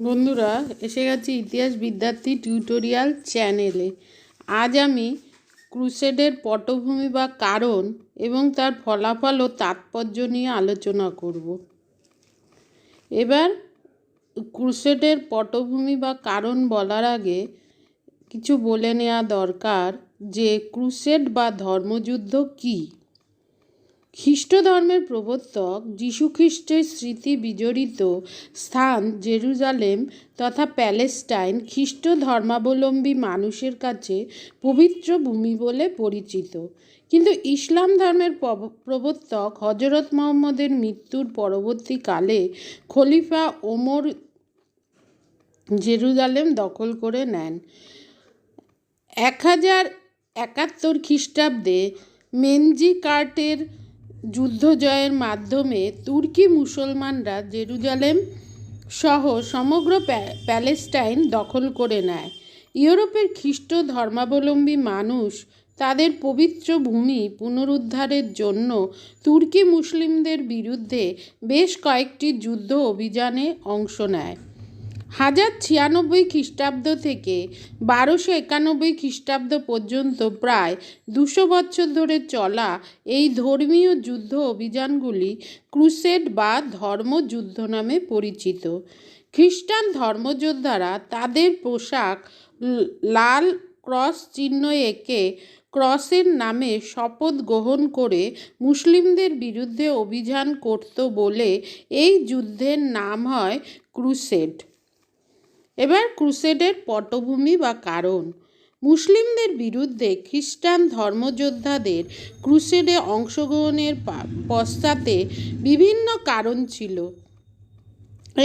বন্ধুরা, এসে গেছি ইতিহাস বিদ্যার্থী টিউটোরিয়াল চ্যানেলে। আজ আমি ক্রুসেডের পটভূমি বা কারণ এবং তার ফলাফল ও তাৎপর্য নিয়ে আলোচনা করব। এবার ক্রুসেডের পটভূমি বা কারণ বলার আগে কিছু বলে নেওয়া দরকার যে ক্রুসেড বা ধর্মযুদ্ধ কী। খ্রিস্ট ধর্মের প্রবর্তক যীশুখ্রিস্টের স্মৃতি বিজড়িত স্থান জেরুজালেম তথা প্যালেস্টাইন খ্রিস্ট ধর্মাবলম্বী মানুষের কাছে পবিত্র ভূমি বলে পরিচিত। কিন্তু ইসলাম ধর্মের প্রবর্তক হজরত মুহাম্মদের মৃত্যুর পরবর্তীকালে খলিফা ওমর জেরুজালেম দখল করে নেন। 1071 খ্রিস্টাব্দে মেনজিকার্টের যুদ্ধ জয়ের মাধ্যমে তুর্কি মুসলমানরা জেরুজালেম সহ সমগ্র প্যালেস্টাইন দখল করে নেয়। ইউরোপের খ্রিস্ট ধর্মাবলম্বী মানুষ তাদের পবিত্র ভূমি পুনরুদ্ধারের জন্য তুর্কি মুসলিমদের বিরুদ্ধে বেশ কয়েকটি যুদ্ধ অভিযানে অংশ নেয়। 1096 খ্রিস্টাব্দ থেকে 1291 খ্রিস্টাব্দ পর্যন্ত প্রায় 200 বছর ধরে চলা এই ধর্মীয় যুদ্ধ অভিযানগুলি ক্রুসেড বা ধর্মযুদ্ধ নামে পরিচিত। খ্রিস্টান ধর্মযোদ্ধারা তাদের পোশাক লাল ক্রস চিহ্ন এঁকে ক্রসের নামে শপথ গ্রহণ করে মুসলিমদের বিরুদ্ধে অভিযান করত বলে এই যুদ্ধের নাম হয় ক্রুসেড। এবার ক্রুসেডের পটভূমি বা কারণ। মুসলিমদের বিরুদ্ধে খ্রিস্টান ধর্মযোদ্ধাদের ক্রুসেডে অংশগ্রহণের পশ্চাতে বিভিন্ন কারণ ছিল।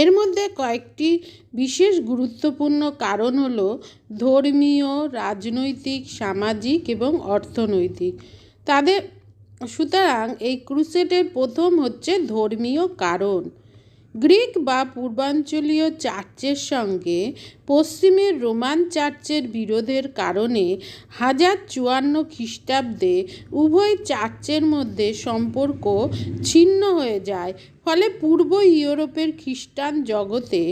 এর মধ্যে কয়েকটি বিশেষ গুরুত্বপূর্ণ কারণ হলো ধর্মীয়, রাজনৈতিক, সামাজিক এবং অর্থনৈতিক। সুতরাং এই ক্রুসেডের প্রথম হচ্ছে ধর্মীয় কারণ। গ্রিক বা পূর্বাঞ্চলীয় চার্চের সঙ্গে পশ্চিমের রোমান চার্চের বিরোধের কারণে 1054 খ্রিস্টাব্দে উভয় চার্চের মধ্যে সম্পর্ক ছিন্ন হয়ে যায়। ফলে পূর্ব ইউরোপের খ্রিস্টান জগতে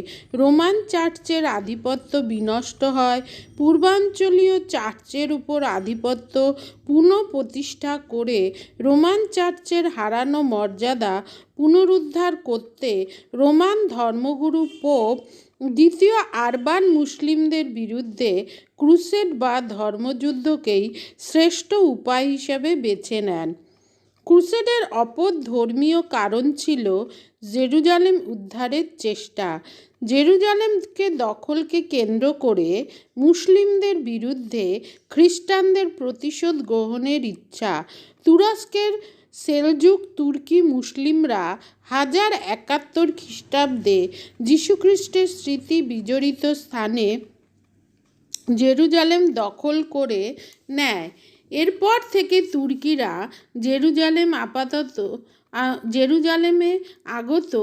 রোমান চার্চের আধিপত্য বিনষ্ট হয়। পূর্বাঞ্চলীয় চার্চের উপর আধিপত্য পুনঃপ্রতিষ্ঠা করে রোমান চার্চের হারানো মর্যাদা পুনরুদ্ধার করতে রোমান ধর্মগুরু পোপ দ্বিতীয় আরবান মুসলিমদের বিরুদ্ধে ক্রুসেড বা ধর্মযুদ্ধকেই শ্রেষ্ঠ উপায় হিসেবে বেছে নেন। ক্রুসেডের অপর ধর্মীয় কারণ ছিল জেরুজালেম উদ্ধারের চেষ্টা। জেরুজালেমকে দখলকে কেন্দ্র করে মুসলিমদের বিরুদ্ধে খ্রিস্টানদের প্রতিশোধ গ্রহণের ইচ্ছা। তুরস্কের সেলজুক তুর্কি মুসলিমরা 1071 খ্রিস্টাব্দে যীশুখ্রিস্টের স্মৃতি বিজড়িত স্থানে জেরুজালেম দখল করে নেয়। এরপর থেকে তুর্কিরা জেরুজালেমে আগত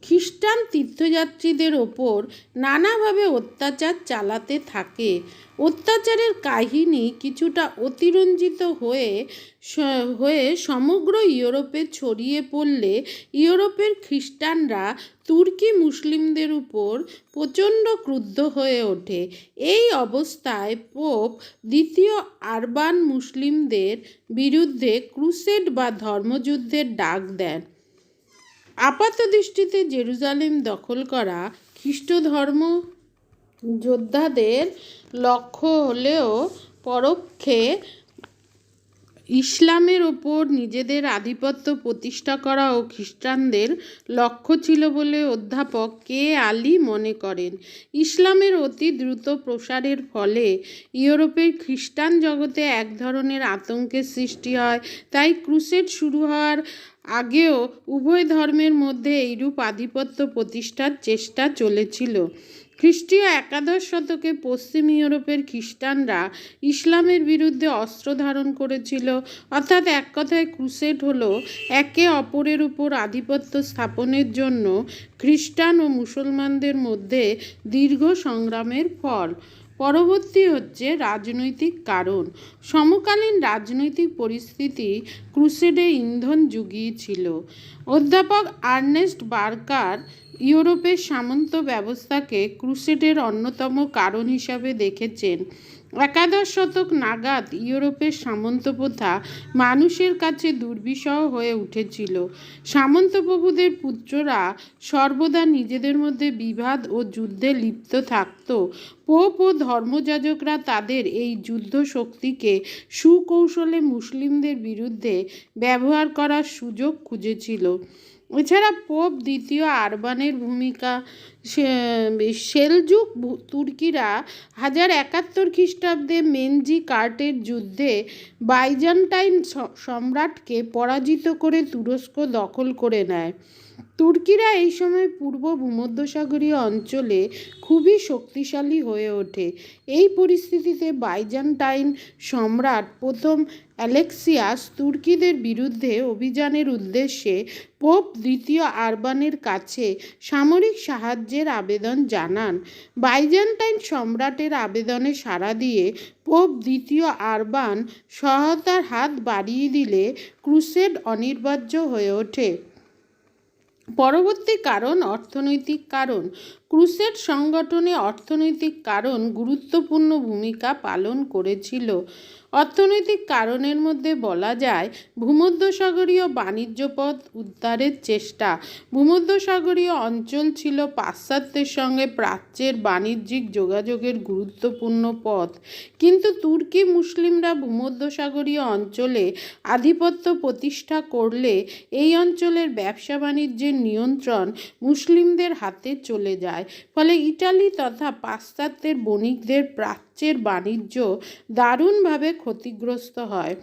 খ্রিস্টান তীর্থযাত্রীদের ওপর নানাভাবে অত্যাচার চালাতে থাকে। অত্যাচারের কাহিনী কিছুটা অতিরঞ্জিত হয়ে সমগ্র ইউরোপে ছড়িয়ে পড়লে ইউরোপের খ্রিস্টানরা তুর্কি মুসলিমদের উপর প্রচণ্ড ক্রুদ্ধ হয়ে ওঠে। এই অবস্থায় পোপ দ্বিতীয় আরবান মুসলিমদের বিরুদ্ধে ক্রুসেড বা ধর্মযুদ্ধের ডাক দেন। আপাতদৃষ্টিতে জেরুজালেম দখল করা খ্রিস্ট ধর্ম যোদ্ধাদের লক্ষ্য হলেও পরোক্ষে ইসলামের ওপর নিজেদের আধিপত্য প্রতিষ্ঠা করা ও খ্রিস্টানদের লক্ষ্য ছিল বলে অধ্যাপক কে আলী মনে করেন। ইসলামের অতি দ্রুত প্রসারের ফলে ইউরোপের খ্রিস্টান জগতে এক ধরনের আতঙ্কের সৃষ্টি হয়। তাই ক্রুসেড শুরু হওয়ার আগেও উভয় ধর্মের মধ্যে এইরূপ আধিপত্য প্রতিষ্ঠার চেষ্টা চলেছিল। খ্রিস্টীয় একাদশ শতকে পশ্চিম ইউরোপের খ্রিস্টানরা ইসলামের বিরুদ্ধে অস্ত্র ধারণ করেছিল। অর্থাৎ এক কথায় ক্রুসেড হলো একে অপরের উপর আধিপত্য স্থাপনের জন্য খ্রিস্টান ও মুসলমানদের মধ্যে দীর্ঘ সংগ্রামের ফল। পরবর্তী হচ্ছে রাজনৈতিক কারণ। সমকালীন রাজনৈতিক পরিস্থিতি ক্রুসেডে ইন্ধন জুগিয়েছিল। অধ্যাপক আর্নেস্ট বার্কার ইউরোপের সামন্ত ব্যবস্থাকে ক্রুসেডের অন্যতম কারণ হিসাবে দেখেছেন। একাদশ শতক নাগাদ ইউরোপের সামন্ত প্রথা মানুষের কাছে দুর্বিষহ হয়ে উঠেছিল। সামন্ত প্রভুদের পুত্ররা সর্বদা নিজেদের মধ্যে বিবাদ ও যুদ্ধে লিপ্ত থাকত। পোপ ও ধর্মযাজকরা তাদের এই যুদ্ধ শক্তিকে সুকৌশলে মুসলিমদের বিরুদ্ধে ব্যবহার করার সুযোগ খুঁজেছিল। এছাড়া পোপ দ্বিতীয় আরবানের ভূমিকা, সেলজুক তুর্কিরা 1071 খ্রিস্টাব্দে মেনজি কার্টের যুদ্ধে বাইজান্টাইন সম্রাটকে পরাজিত করে তুরস্ক দখল করে নেয়। তুর্কিরা এই সময় পূর্ব ভূমধ্যসাগরীয় অঞ্চলে খুবই শক্তিশালী হয়ে ওঠে। এই পরিস্থিতিতে বাইজান্টাইন সম্রাট প্রথম অ্যালেক্সিয়াস তুর্কিদের বিরুদ্ধে অভিযানের উদ্দেশ্যে পোপ দ্বিতীয় আরবানের কাছে সামরিক সাহায্যের আবেদন জানান। বাইজান্টাইন সম্রাটের আবেদনে সাড়া দিয়ে পোপ দ্বিতীয় আরবান সহায়তার হাত বাড়িয়ে দিলে ক্রুসেড অনিবার্য হয়ে ওঠে। পরবর্তী কারণ অর্থনৈতিক কারণ। ক্রুসেড সংগঠনে অর্থনৈতিক কারণ গুরুত্বপূর্ণ ভূমিকা পালন করেছিল। অর্থনৈতিক কারণের মধ্যে বলা যায় ভূমধ্যসাগরীয় বাণিজ্য পথ উদ্ধারের চেষ্টা। ভূমধ্যসাগরীয় অঞ্চল ছিল পাশ্চাত্যের সঙ্গে প্রাচ্যের বাণিজ্যিক যোগাযোগের গুরুত্বপূর্ণ পথ, কিন্তু তুর্কি মুসলিমরা ভূমধ্যসাগরীয় অঞ্চলে আধিপত্য প্রতিষ্ঠা করলে এই অঞ্চলের ব্যবসা বাণিজ্যের নিয়ন্ত্রণ মুসলিমদের হাতে চলে যায়। ফলে ইটালি তথা পাশ্চাত্যের বণিকদের প্রাচ্যের বাণিজ্য দারুণভাবে ক্ষতিগ্রস্ত হয়।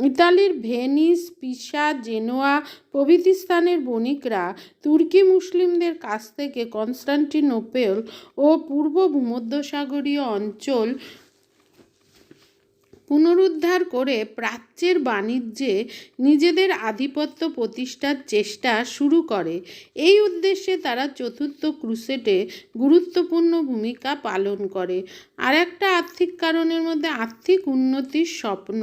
ইতালির ভেনিস, পিসা, জেনোয়া প্রভৃতি স্থানের বণিকরা তুর্কি মুসলিমদের কাছ থেকে কনস্টান্টিনোপল ও পূর্ব ভূমধ্যসাগরীয় অঞ্চল পুনরুদ্ধার করে প্রাচ্যের বাণিজ্যে নিজেদের আধিপত্য প্রতিষ্ঠার চেষ্টা শুরু করে। এই উদ্দেশ্যে তারা চতুর্থ ক্রুসেডে গুরুত্বপূর্ণ ভূমিকা পালন করে। আর একটা আর্থিক কারণের মধ্যে আর্থিক উন্নতির স্বপ্ন।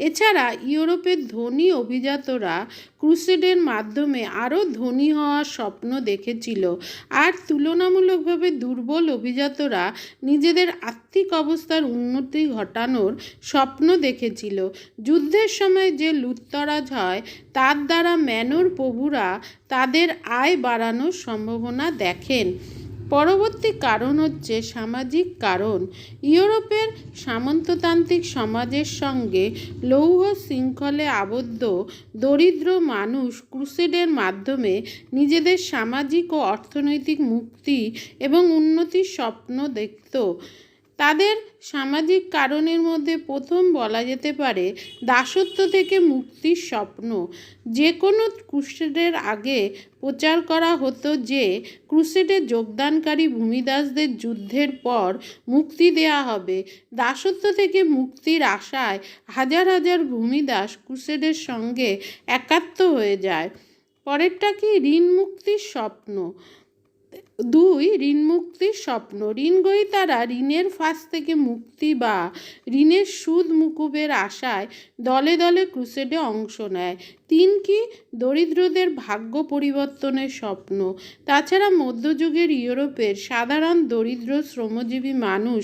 এছাড়া ইউরোপের ধনী অভিজাতরা ক্রুসেডের মাধ্যমে আরও ধনী হওয়ার স্বপ্ন দেখেছিল, আর তুলনামূলকভাবে দুর্বল অভিজাতরা নিজেদের আর্থিক অবস্থার উন্নতি ঘটানোর স্বপ্ন দেখেছিল। যুদ্ধের সময় যে লুটতরাজ হয় তার দ্বারা ম্যানর প্রভুরা তাদের আয় বাড়ানোর সম্ভাবনা দেখেন। পরবর্তী কারণ হচ্ছে সামাজিক কারণ। ইউরোপের সামন্ততান্ত্রিক সমাজের সঙ্গে লৌহ শৃঙ্খলে আবদ্ধ দরিদ্র মানুষ ক্রুসেডের মাধ্যমে নিজেদের সামাজিক ও অর্থনৈতিক মুক্তি এবং উন্নতির স্বপ্ন দেখত। তাদের সামাজিক কারণের মধ্যে প্রথম বলা যেতে পারে দাসত্ব থেকে মুক্তির স্বপ্ন। যে কোনো ক্রুসেডের আগে প্রচার করা হতো যে ক্রুসেডে যোগদানকারী ভূমিদাসদের যুদ্ধের পর মুক্তি দেয়া হবে। দাসত্ব থেকে মুক্তির আশায় হাজার হাজার ভূমিদাস ক্রুসেডের সঙ্গে একাত্ম হয়ে যায়। পরেরটা কি? ঋণ মুক্তির স্বপ্ন। 2. ঋণ মুক্তির স্বপ্ন। ঋণগ্রহীতারা ঋণের ফাঁস থেকে মুক্তি বা ঋণের সুদ মুকুবের আশায় দলে দলে ক্রুসেডে অংশ নেয়। 3. কি? দরিদ্রদের ভাগ্য পরিবর্তনের স্বপ্ন। তাছাড়া মধ্যযুগের ইউরোপের সাধারণ দরিদ্র শ্রমজীবী মানুষ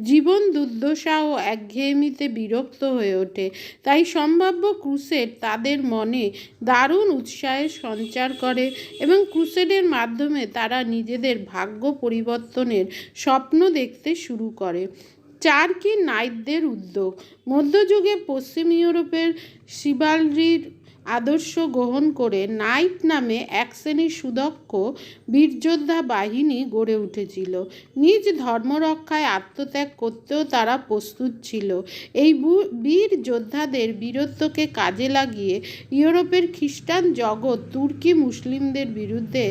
জীবন দুর্দশা ও একঘেয়েমিতে বিরক্ত হয়ে ওঠে। তাই সম্ভাব্য ক্রুসেড তাদের মনে দারুণ উৎসাহের সঞ্চার করে এবং ক্রুসেডের মাধ্যমে তারা নিজেদের ভাগ্য পরিবর্তনের স্বপ্ন দেখতে শুরু করে। 4. কি? নাইটদের উদ্যোগ। মধ্যযুগে পশ্চিম ইউরোপের শিবালরির আদর্শ গ্রহণ করে নাইট নামে এক শ্রেণীর সুদক্ষ বীরযোদ্ধা বাহিনী গড়ে উঠেছিল। নিজ ধর্মরক্ষায় আত্মত্যাগ করতেও তারা প্রস্তুত ছিল। এই বীর যোদ্ধাদের বীরত্বকে কাজে লাগিয়ে ইউরোপের খ্রিস্টান জগৎ তুর্কি মুসলিমদের বিরুদ্ধে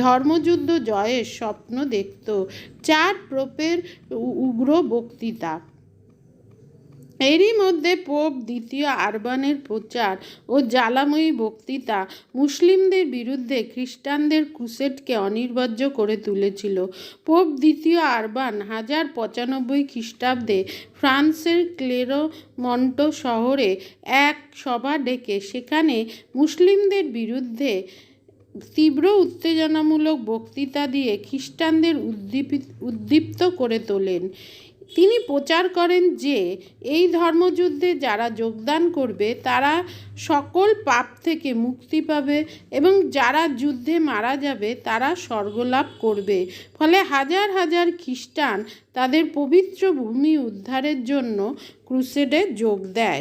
ধর্মযুদ্ধ জয়ের স্বপ্ন দেখত। 4. পোপের উগ্র বক্তৃতা। এরই মধ্যে পোপ দ্বিতীয় আরবানের প্রচার ও জ্বালাময়ী বক্তৃতা মুসলিমদের বিরুদ্ধে খ্রিস্টানদের ক্রুসেডকে অনিবার্য করে তুলেছিল। পোপ দ্বিতীয় আরবান 1095 খ্রিস্টাব্দে ফ্রান্সের ক্লেরমন্ট শহরে এক সভা ডেকে সেখানে মুসলিমদের বিরুদ্ধে তীব্র উত্তেজনামূলক বক্তৃতা দিয়ে খ্রিস্টানদের উদ্দীপ্ত করে তোলেন। তিনি প্রচার করেন যে এই ধর্মযুদ্ধে যারা যোগদান করবে তারা সকল পাপ থেকে মুক্তি পাবে এবং যারা যুদ্ধে মারা যাবে তারা স্বর্গলাভ করবে। ফলে হাজার হাজার খ্রিস্টান তাদের পবিত্র ভূমি উদ্ধারের জন্য ক্রুসেডে যোগ দেয়।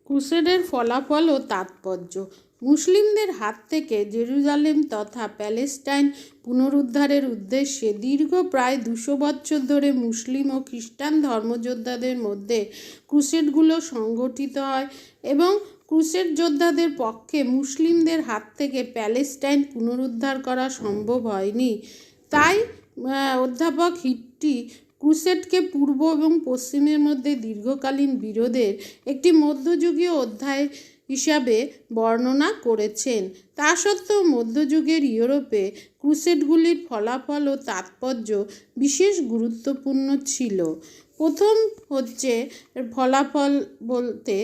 ক্রুসেডের ফলাফল ও তাৎপর্য। মুসলিমদের হাত থেকে জেরুজালেম তথা প্যালেস্টাইন পুনরুদ্ধারের উদ্দেশ্যে দীর্ঘ প্রায় 200 বছর ধরে মুসলিম ও খ্রিস্টান ধর্মযোদ্ধাদের মধ্যে ক্রুসেডগুলো সংগঠিত হয় এবং ক্রুসেড যোদ্ধাদের পক্ষে মুসলিমদের হাত থেকে প্যালেস্টাইন পুনরুদ্ধার করা সম্ভব হয়নি। তাই অধ্যাপক হিট্টি ক্রুসেডকে পূর্ব এবং পশ্চিমের মধ্যে দীর্ঘকালীন বিরোধের একটি মধ্যযুগীয় অধ্যায় হিসাবে বর্ণনা করেছেন। তা সত্ত্বেও মধ্যযুগের ইউরোপে ক্রুসেডগুলির ফলাফল ও তাৎপর্য বিশেষ গুরুত্বপূর্ণ ছিল। প্রথম হচ্ছে ফলাফল বলতে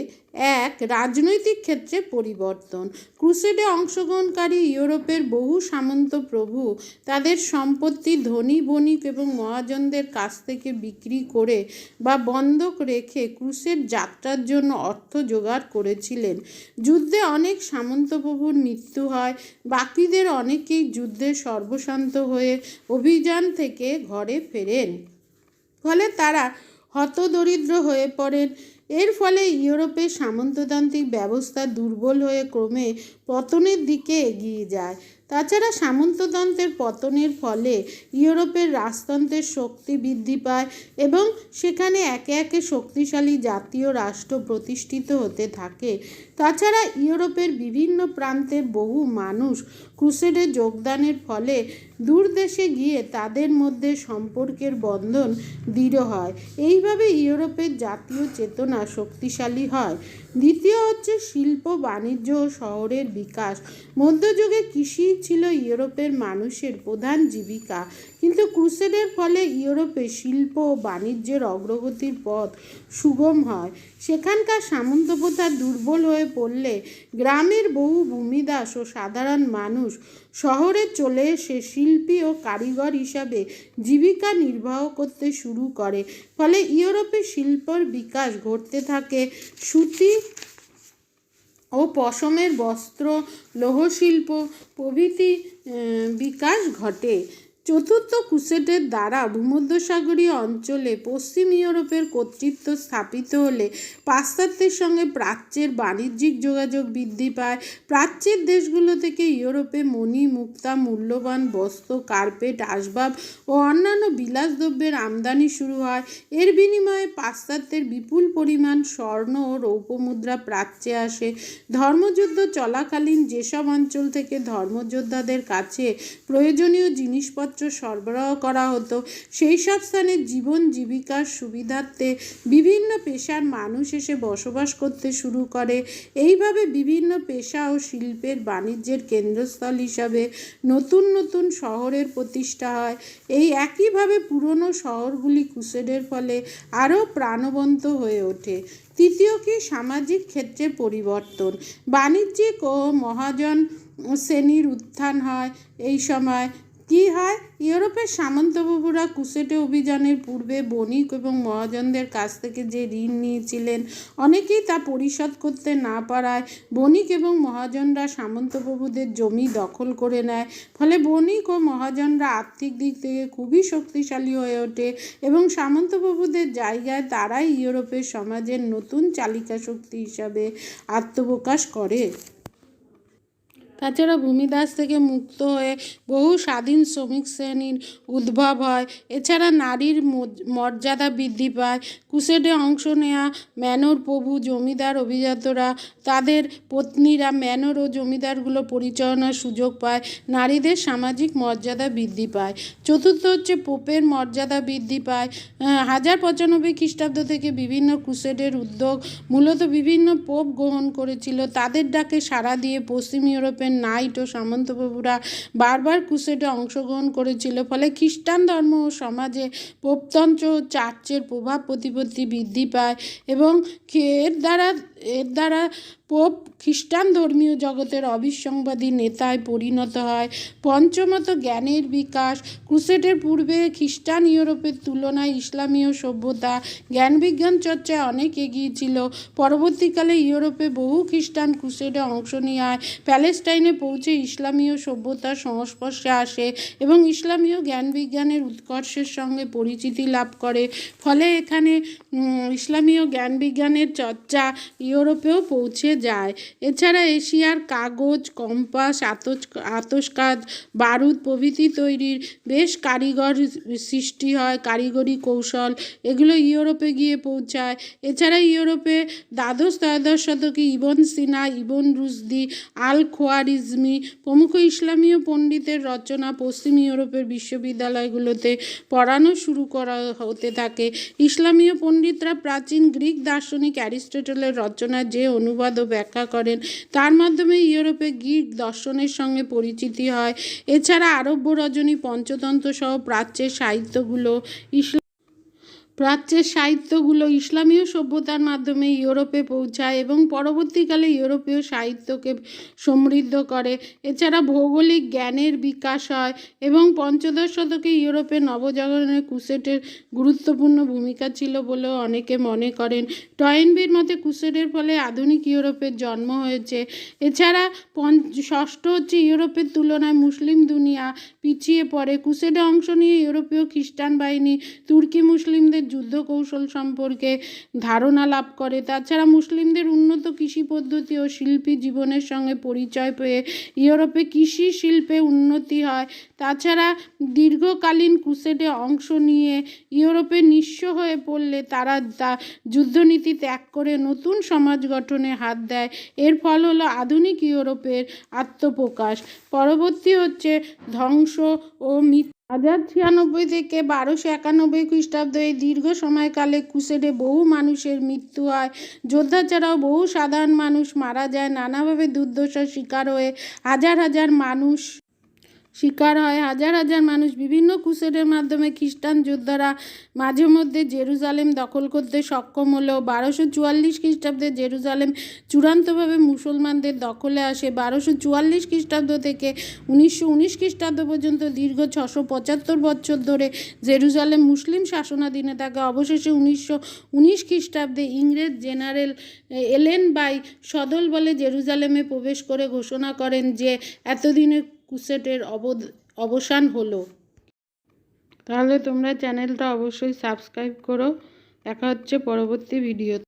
এক, রাজনৈতিক ক্ষেত্রে পরিবর্তন। ক্রুসেডে অংশগ্রহণকারী ইউরোপের বহু সামন্ত প্রভু তাদের সম্পত্তি ধনী বণিক এবং মহাজনদের কাছ থেকে বিক্রি করে বা বন্ধক রেখে ক্রুসেড যাত্রার জন্য অর্থ জোগাড় করেছিলেন। যুদ্ধে অনেক সামন্ত প্রভুর মৃত্যু হয়, বাকিদের অনেকেই যুদ্ধে সর্বশান্ত হয়ে অভিযান থেকে ঘরে ফেরেন। ফলে তারা হতদরিদ্র হয়ে পড়েন। এর ফলে ইউরোপের সামন্ততান্ত্রিক ব্যবস্থা দুর্বল হয়ে ক্রমে পতনের দিকে এগিয়ে যায়। তাছাড়া সামন্ততন্ত্রের পতনের ফলে ইউরোপের রাজতন্ত্রের শক্তি বৃদ্ধি পায় এবং সেখানে একে একে শক্তিশালী জাতীয় রাষ্ট্র প্রতিষ্ঠিত হতে থাকে। তাছাড়া ইউরোপের বিভিন্ন প্রান্তের বহু মানুষ ক্রুসেডে যোগদানের ফলে দূর দেশে গিয়ে তাদের মধ্যে সম্পর্কের বন্ধন দৃঢ় হয়। এইভাবে ইউরোপের জাতীয় চেতনা শক্তিশালী হয়। দ্বিতীয় হচ্ছে শিল্প, বাণিজ্য ও শহরের বিকাশ। মধ্যযুগে কৃষি ছিল ইউরোপের মানুষের প্রধান জীবিকা, কিন্তু ক্রুসেডের ফলে ইউরোপে শিল্প ও বাণিজ্যের অগ্রগতির পথ সুগম হয়। সেখানকার সামন্ত প্রথা দুর্বল হয়ে পড়লে গ্রামের বহু ভূমিদাস ও সাধারণ মানুষ শহরে চলে এসে শিল্পী ও কারিগর হিসাবে জীবিকা নির্বাহ করতে শুরু করে। ফলে ইউরোপে শিল্পের বিকাশ ঘটতে থাকে। সুতি ও পশমের বস্ত্র, লৌহশিল্প প্রভৃতি বিকাশ ঘটে। চতুর্থ ক্রুসেডের দ্বারা ভূমধ্যসাগরীয় অঞ্চলে পশ্চিম ইউরোপের কর্তৃত্ব স্থাপিত হলে পাশ্চাত্যের সঙ্গে প্রাচ্যের বাণিজ্যিক যোগাযোগ বৃদ্ধি পায়। প্রাচ্যের দেশগুলো থেকে ইউরোপে মণি, মুক্তা, মূল্যবান বস্ত্র, কার্পেট, আসবাব ও অন্যান্য বিলাসদ্রব্যের আমদানি শুরু হয়। এর বিনিময়ে পাশ্চাত্যের বিপুল পরিমাণ স্বর্ণ ও রৌপ্য মুদ্রা প্রাচ্যে আসে। ধর্মযুদ্ধ চলাকালীন যেসব অঞ্চল থেকে ধর্মযোদ্ধাদের কাছে প্রয়োজনীয় জিনিসপত্র সরবরাহ করা হতো, সেই সব স্থানে জীবন জীবিকার সুবিধার্থে বিভিন্ন পেশার মানুষ এসে বসবাস করতে শুরু করে। এইভাবে বিভিন্ন পেশা ও শিল্পের বাণিজ্যের কেন্দ্রস্থল হিসাবে নতুন নতুন শহরের প্রতিষ্ঠা হয়। এই একইভাবে পুরনো শহরগুলি ক্রুসেডের ফলে আরও প্রাণবন্ত হয়ে ওঠে। তৃতীয় কি, সামাজিক ক্ষেত্রে পরিবর্তন। বাণিজ্যিক ও মহাজন শ্রেণীর উত্থান হয়। এই সময় কি হয়, ইউরোপের সামন্তপ্রভুরা ক্রুসেডে অভিযানের পূর্বে বণিক এবং মহাজনদের কাছ থেকে যে ঋণ নিয়েছিলেন অনেকেই তা পরিশোধ করতে না পারায় বণিক এবং মহাজনরা সামন্তপ্রভুদের জমি দখল করে নেয়। ফলে বণিক ও মহাজনরা আর্থিক দিক থেকে খুবই শক্তিশালী হয়ে ওঠে এবং সামন্তপ্রভুদের জায়গায় তারাই ইউরোপের সমাজের নতুন চালিকা শক্তি হিসাবে আত্মপ্রকাশ করে। তাছাড়া ভূমিদাস থেকে মুক্ত হয়ে বহু স্বাধীন শ্রমিক শ্রেণীর উদ্ভব হয়। এছাড়া নারীর মর্যাদা বৃদ্ধি পায়। ক্রুসেডে অংশ নেওয়া ম্যানর প্রভু, জমিদার, অভিজাতরা তাদের পত্নীরা ম্যানর ও জমিদারগুলো পরিচালনার সুযোগ পায়। নারীদের সামাজিক মর্যাদা বৃদ্ধি পায়। চতুর্থ হচ্ছে পোপের মর্যাদা বৃদ্ধি পায়। 1095 খ্রিস্টাব্দ থেকে বিভিন্ন ক্রুসেডের উদ্যোগ মূলত বিভিন্ন পোপ গ্রহণ করেছিল। তাদের ডাকে সাড়া দিয়ে পশ্চিম ইউরোপের ধর্মের নাইট ও সামন্তপ্রভুরা বারবার ক্রুসেডে অংশগ্রহণ করেছিল, ফলে খ্রিস্টান ধর্ম ও সমাজে পোপতন্ত্র ও চার্চের প্রভাব প্রতিপত্তি বৃদ্ধি পায় এবং এর দ্বারা পোপ খ্রিস্টান ধর্মীয় জগতের অবিসংবাদী নেতায় পরিণত হয়। পঞ্চমত, জ্ঞানের বিকাশ। ক্রুসেডের পূর্বে খ্রিস্টান ইউরোপের তুলনায় ইসলামীয় সভ্যতা জ্ঞান বিজ্ঞান চর্চায় অনেক এগিয়ে ছিল। পরবর্তীকালে ইউরোপে বহু খ্রিস্টান ক্রুসেডে অংশ নিয়ে প্যালেস্টাইনে পৌঁছে ইসলামীয় সভ্যতার সংস্পর্শে আসে এবং ইসলামীয় জ্ঞান বিজ্ঞানের উৎকর্ষের সঙ্গে পরিচিতি লাভ করে। ফলে এখানে ইসলামীয় জ্ঞান বিজ্ঞানের চর্চা ইউরোপেও পৌঁছে যায়। এছাড়া এশিয়ার কাগজ, কম্পাস, আতসকাজ, বারুদ প্রভৃতি তৈরির বেশ কারিগর সৃষ্টি হয়, কারিগরি কৌশল এগুলো ইউরোপে গিয়ে পৌঁছায়। এছাড়া ইউরোপে দ্বাদশ শতকে ইবন সিনা, ইবন রুশদি, আল খোয়ারিজমি প্রমুখ ইসলামীয় পণ্ডিতের রচনা পশ্চিম ইউরোপের বিশ্ববিদ্যালয়গুলোতে পড়ানো শুরু করা হতে থাকে। ইসলামীয় পণ্ডিতরা প্রাচীন গ্রিক দার্শনিক অ্যারিস্টটলের রচনার যে অনুবাদ ও ব্যাখ্যা করেন তার মাধ্যমে ইউরোপে গ্রিক দর্শনের সঙ্গে পরিচিতি হয়। এছাড়া আরব্য রজনী, পঞ্চতন্ত্র সহ প্রাচ্যের সাহিত্যগুলো ইসলামীয় সভ্যতার মাধ্যমে ইউরোপে পৌঁছায় এবং পরবর্তীকালে ইউরোপীয় সাহিত্যকে সমৃদ্ধ করে। এছাড়া ভৌগোলিক জ্ঞানের বিকাশ হয় এবং পঞ্চদশ শতকে ইউরোপে নবজাগরণে ক্রুসেডের গুরুত্বপূর্ণ ভূমিকা ছিল বলেও অনেকে মনে করেন। টয়েনবির মতে ক্রুসেডের ফলে আধুনিক ইউরোপের জন্ম হয়েছে। এছাড়া ষষ্ঠ হচ্ছে ইউরোপের তুলনায় মুসলিম দুনিয়া পিছিয়ে পড়ে। ক্রুসেডে অংশ নিয়ে ইউরোপীয় খ্রিস্টান বাহিনী তুর্কি মুসলিমদের যুদ্ধ কৌশল সম্পর্কে ধারণা লাভ করে। তাছাড়া মুসলিমদের উন্নত কৃষি পদ্ধতি ও শিল্পী জীবনের সঙ্গে পরিচয় পেয়ে ইউরোপে কৃষি শিল্পে উন্নতি হয়। তাছাড়া দীর্ঘকালীন ক্রুসেডে অংশ নিয়ে ইউরোপে নিঃস্ব হয়ে পড়লে তারা যুদ্ধনীতি ত্যাগ করে নতুন সমাজ গঠনে হাত দেয়। এর ফল হলো আধুনিক ইউরোপের আত্মপ্রকাশ। পরবর্তী হচ্ছে ধ্বংস ও মৃত্যু। 1096 থেকে 1291 খ্রিস্টাব্দ এই দীর্ঘ সময়কালে ক্রুসেডে বহু মানুষের মৃত্যু হয়। যোদ্ধা ছাড়াও বহু সাধারণ মানুষ মারা যায়। নানাভাবে দুর্দশার শিকার হয় হাজার হাজার মানুষ। বিভিন্ন ক্রুসেডের মাধ্যমে খ্রিস্টান যোদ্ধারা মাঝে মধ্যে জেরুজালেম দখল করতে সক্ষম হলেও 1244 খ্রিস্টাব্দে জেরুজালেম চূড়ান্তভাবে মুসলমানদের দখলে আসে। 1244 খ্রিস্টাব্দ থেকে 1919 খ্রিস্টাব্দ পর্যন্ত দীর্ঘ 675 বছর ধরে জেরুজালেম মুসলিম শাসনাধীনে থাকে। অবশেষে 1919 খ্রিস্টাব্দে ইংরেজ জেনারেল এলেন বাই সদল বলে জেরুজালেমে প্রবেশ করে ঘোষণা করেন যে এতদিনে ক্রুসেডের অবসান হলো। তাহলে তোমরা চ্যানেলটা অবশ্যই সাবস্ক্রাইব করো। দেখা হচ্ছে পরবর্তী ভিডিও।